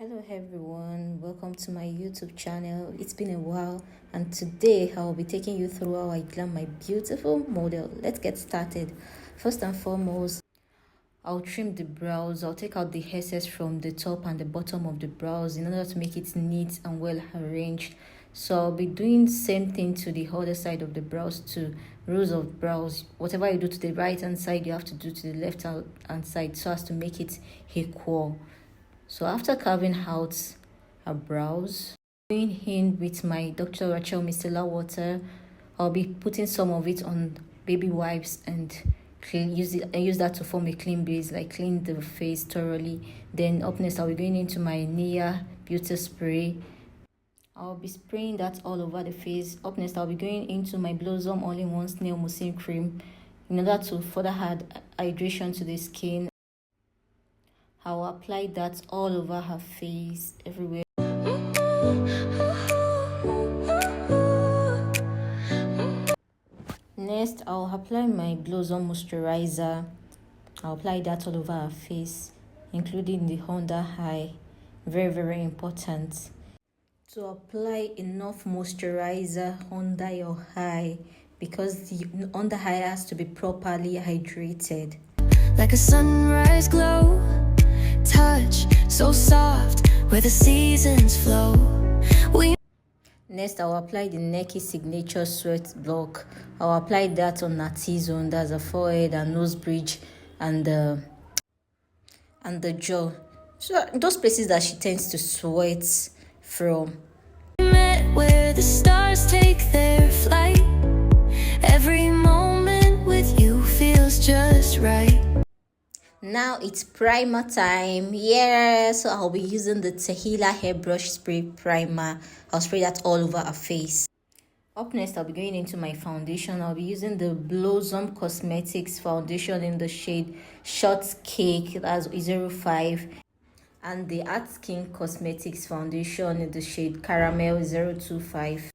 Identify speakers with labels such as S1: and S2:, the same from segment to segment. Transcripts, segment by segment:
S1: Hello everyone, welcome to my YouTube channel. It's been a while and today I'll be taking you through how I glam my beautiful model. Let's get started. First and foremost, I'll trim the brows. I'll take out the excess from the top and the bottom of the brows in order to make it neat and well arranged. So I'll be doing the same thing to the other side of the brows too. Rows of brows, whatever you do to the right hand side, you have to do to the left hand side so as to make it equal. So after carving out her brows, going in with my Dr. Rachel micellar water, I'll be putting some of it on baby wipes and use that to form a clean base, like clean the face thoroughly. Then up next, I'll be going into my Nia beauty spray. I'll be spraying that all over the face. Up next, I'll be going into my Blossom all-in-one snail mucin cream in order to further add hydration to the skin. I'll apply that all over her face, everywhere. Next, I'll apply my Blossom moisturizer. I'll apply that all over her face, including the under eye. Very important to apply enough moisturizer under your eye because the under eye has to be properly hydrated.
S2: Like a sunrise glow, touch so soft where the seasons flow.
S1: Next, I'll apply the Neki Signature Sweat Block. I'll apply that on her T-zone, that's her forehead and nose bridge and the jaw. So those places that she tends to sweat from.
S2: Met where the stars take their flight. Every moment with you feels just right.
S1: Now it's primer time. Yeah, so I'll be using the Tehila hairbrush spray primer. I'll spray that all over her face. Up next, I'll be going into my foundation. I'll be using the Blossom Cosmetics foundation in the shade Short Cake, that's 05, and the Art Skin Cosmetics foundation in the shade Caramel 025.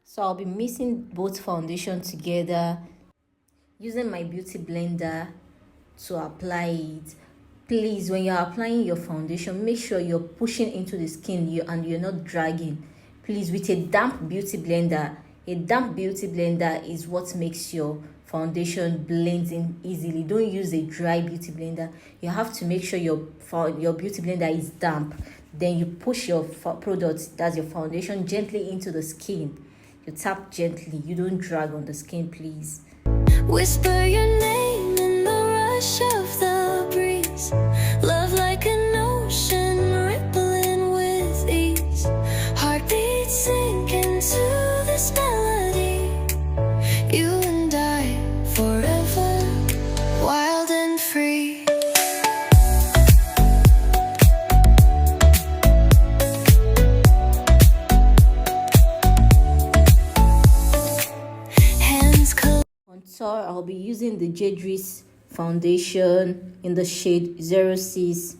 S1: So I'll be mixing both foundation together using my beauty blender to apply it. Please, when you're applying your foundation, make sure you're pushing into the skin and you're not dragging. Please, with a damp beauty blender is what makes your foundation blend in easily. Don't use a dry beauty blender. You have to make sure your beauty blender is damp. Then you push your product, that's your foundation, gently into the skin. You tap gently. You don't drag on the skin, please.
S2: Whisper your name in the rush of the breeze. Love like an ocean rippling with ease. Heartbeats sink into this melody. You and I forever, wild and free. Hands close.
S1: Contour, I'll be using the Jadris foundation in the shade 06.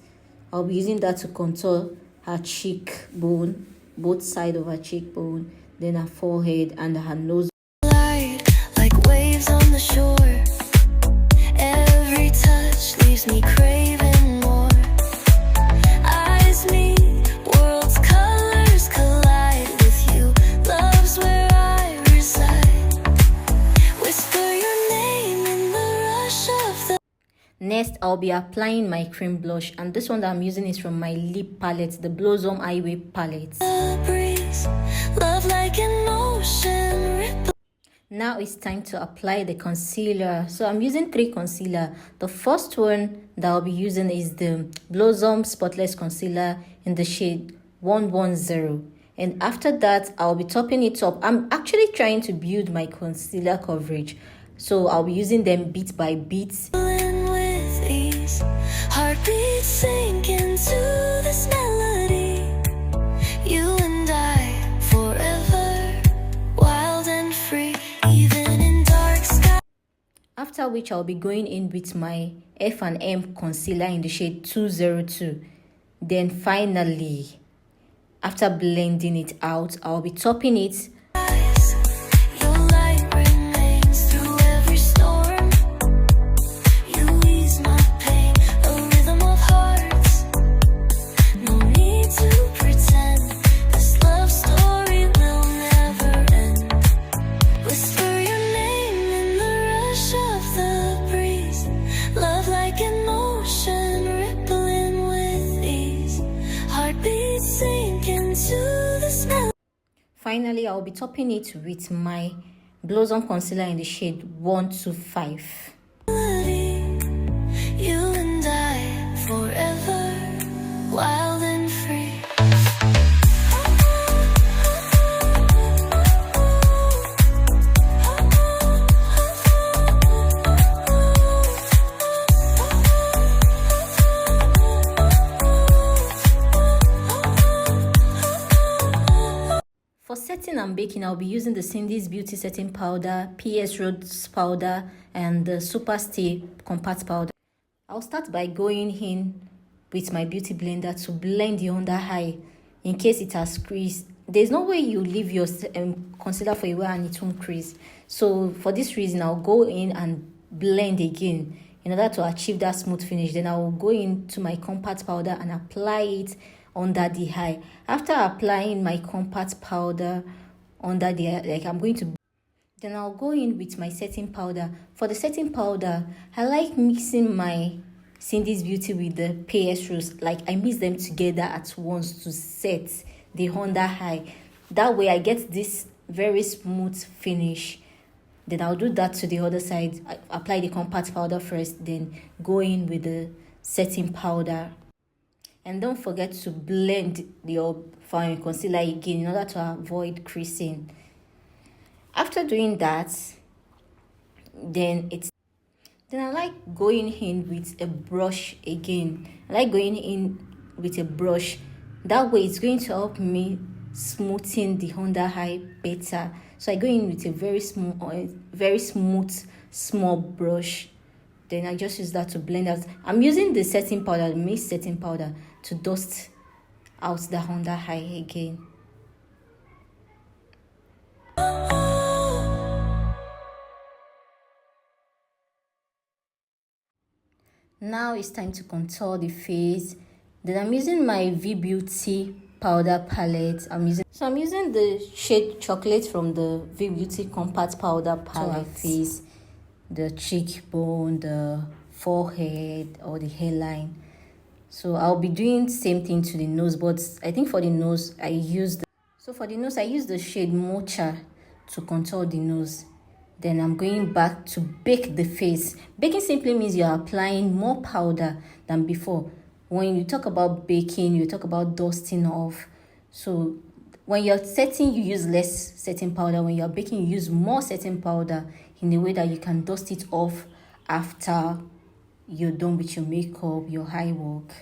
S1: I'll be using that to contour her cheekbone, both sides of her cheekbone, then her forehead and her nose.
S2: Light like waves on the shore. Every touch leaves me craving more. Eyes meet, worlds' colors collide with you. Love's where I reside. Whisper your name in the rush of the.
S1: Next, I'll be applying my cream blush, and this one that I'm using is from my lip palette, the Blossom Highway palette.
S2: Breeze, love like an ocean ripple.
S1: Now it's time to apply the concealer. So I'm using 3 concealer. The first one that I'll be using is the Blossom Spotless Concealer in the shade 110. And after that, I'll be topping it up. I'm actually trying to build my concealer coverage. So I'll be using them bit by bit.
S2: With ease, heartbeats sink into this melody. You and I forever, wild and free, even in dark skies.
S1: After which, I'll be going in with my F&M concealer in the shade 202. Then finally, after blending it out, I'll be topping it.
S2: Your light remains through every storm. You ease my pain, a rhythm of hearts. No need to
S1: finally, I'll be topping it with my Blossom Concealer in the shade 125.
S2: You and I forever, wild and free.
S1: For setting and baking, I'll be using the Cindy's Beauty Setting Powder, PS Rose Powder, and the Super Stay Compact Powder. I'll start by going in with my beauty blender to blend the under eye in case it has creased. There's no way you leave your concealer for a while and it won't crease. So for this reason, I'll go in and blend again in order to achieve that smooth finish. Then I will go into my compact powder and apply it under the eye. After applying my compact powder under the eye, then I'll go in with my setting powder. For the setting powder, I like mixing my Cindy's Beauty with the PS Rose. Like I mix them together at once to set the under eye. That way I get this very smooth finish. Then I'll do that to the other side. I apply the compact powder first, then go in with the setting powder. And don't forget to blend your fine concealer again in order to avoid creasing. After doing that, then I like going in with a brush again. I like going in with a brush. That way it's going to help me smoothing the under eye better. So I go in with a very smooth, small brush. Then I just use that to blend out. I'm using the setting powder, the mixed setting powder, to dust out the under eye again. Now it's time to contour the face. Then I'm using my V Beauty powder palette. I'm using the shade Chocolate from the V Beauty compact powder palette. Face, the cheekbone, the forehead, or the hairline. So I'll be doing the same thing to the nose, but I think for the nose I use the shade Mocha to contour the nose. Then I'm going back to bake the face. Baking simply means you're applying more powder than before. When you talk about baking, you talk about dusting off. So when you're setting, you use less setting powder. When you're baking, you use more setting powder in a way that you can dust it off after you're done with your makeup, your eye work.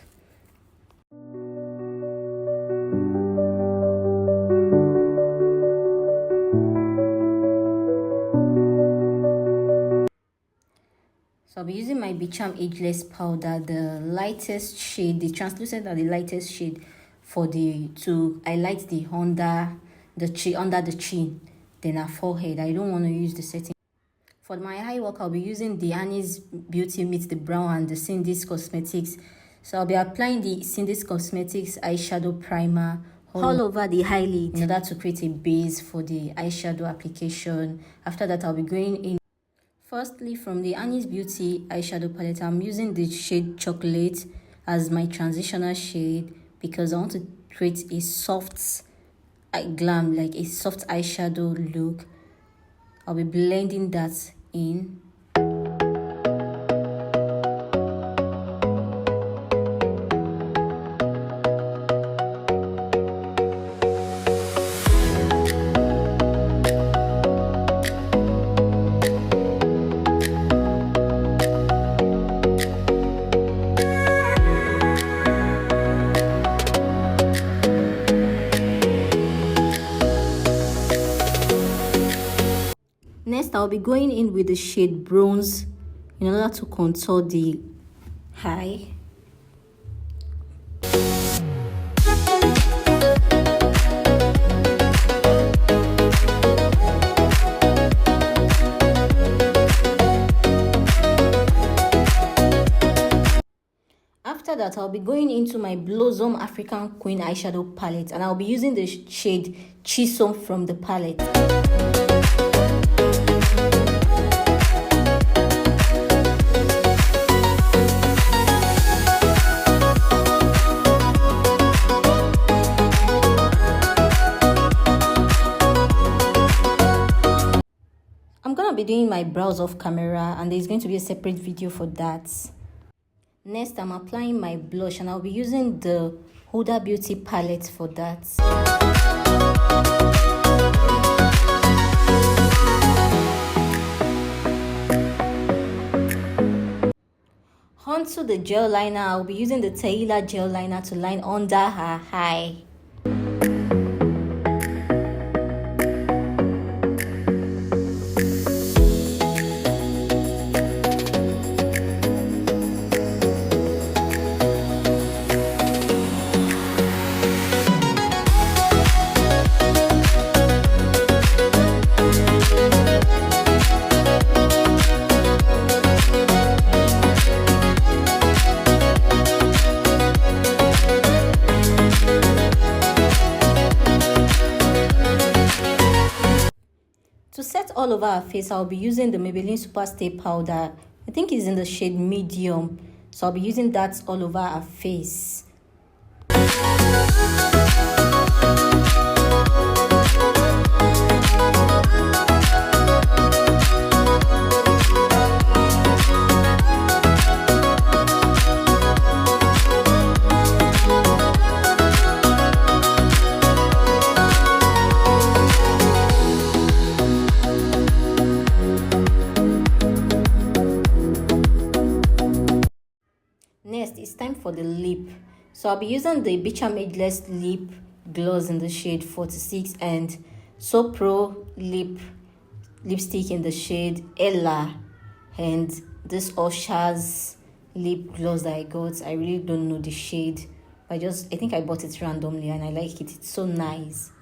S1: So I'll be using my Becharm Ageless powder, the lightest shade, the translucent and the lightest shade to highlight the under the chin, then our forehead. I don't want to use the setting. For my eye work, I'll be using the Annie's Beauty Meets the Brown and the Cindy's Cosmetics. So I'll be applying the Cindy's Cosmetics eyeshadow primer all over the eyelid in order to create a base for the eyeshadow application. After that, I'll be going in. Firstly, from the Annie's Beauty eyeshadow palette, I'm using the shade Chocolate as my transitional shade because I want to create a soft glam, like a soft eyeshadow look. I'll be blending that in. Next, I'll be going in with the shade Bronze in order to contour the eye. After that, I'll be going into my Blossom African Queen eyeshadow palette and I'll be using the shade Chisom from the palette. my brows off camera, and there's going to be a separate video for that. Next, I'm applying my blush, and I'll be using the Huda Beauty palette for that. Onto the gel liner, I'll be using the Taylor gel liner to line under her eye. To set all over our face, I'll be using the Maybelline Super Stay Powder. I think it's in the shade medium. So I'll be using that all over our face. Next, it's time for the lip. So I'll be using the Beach Ageless lip gloss in the shade 46 and So Pro lipstick in the shade Ella, and this Usher's lip gloss that I got. I really don't know the shade. I think I bought it randomly and I like it. It's so nice.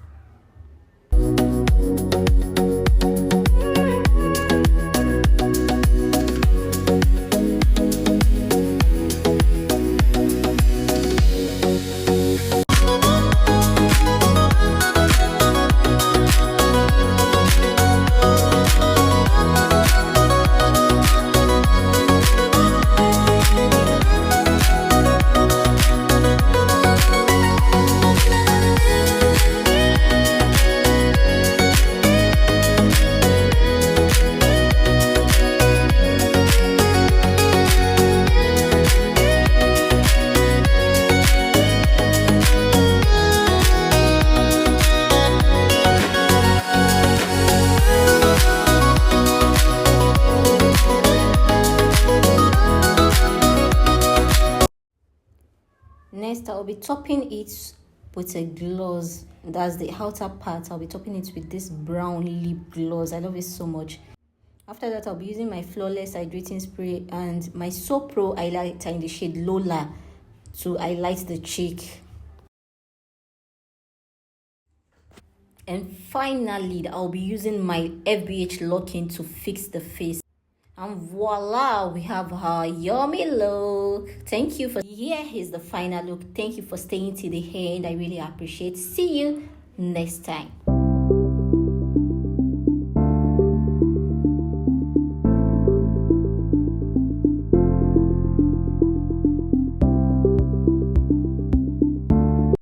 S1: Next, I'll be topping it with a gloss. That's the outer part. I'll be topping it with this brown lip gloss. I love it so much. After that, I'll be using my Flawless Hydrating Spray and my So Pro highlighter in the shade Lola to highlight the cheek. And finally, I'll be using my FBH lock-in to fix the face. And voila, we have our yummy look. Thank you for here is the final look. Thank you for staying till the end. I really appreciate. See you next time.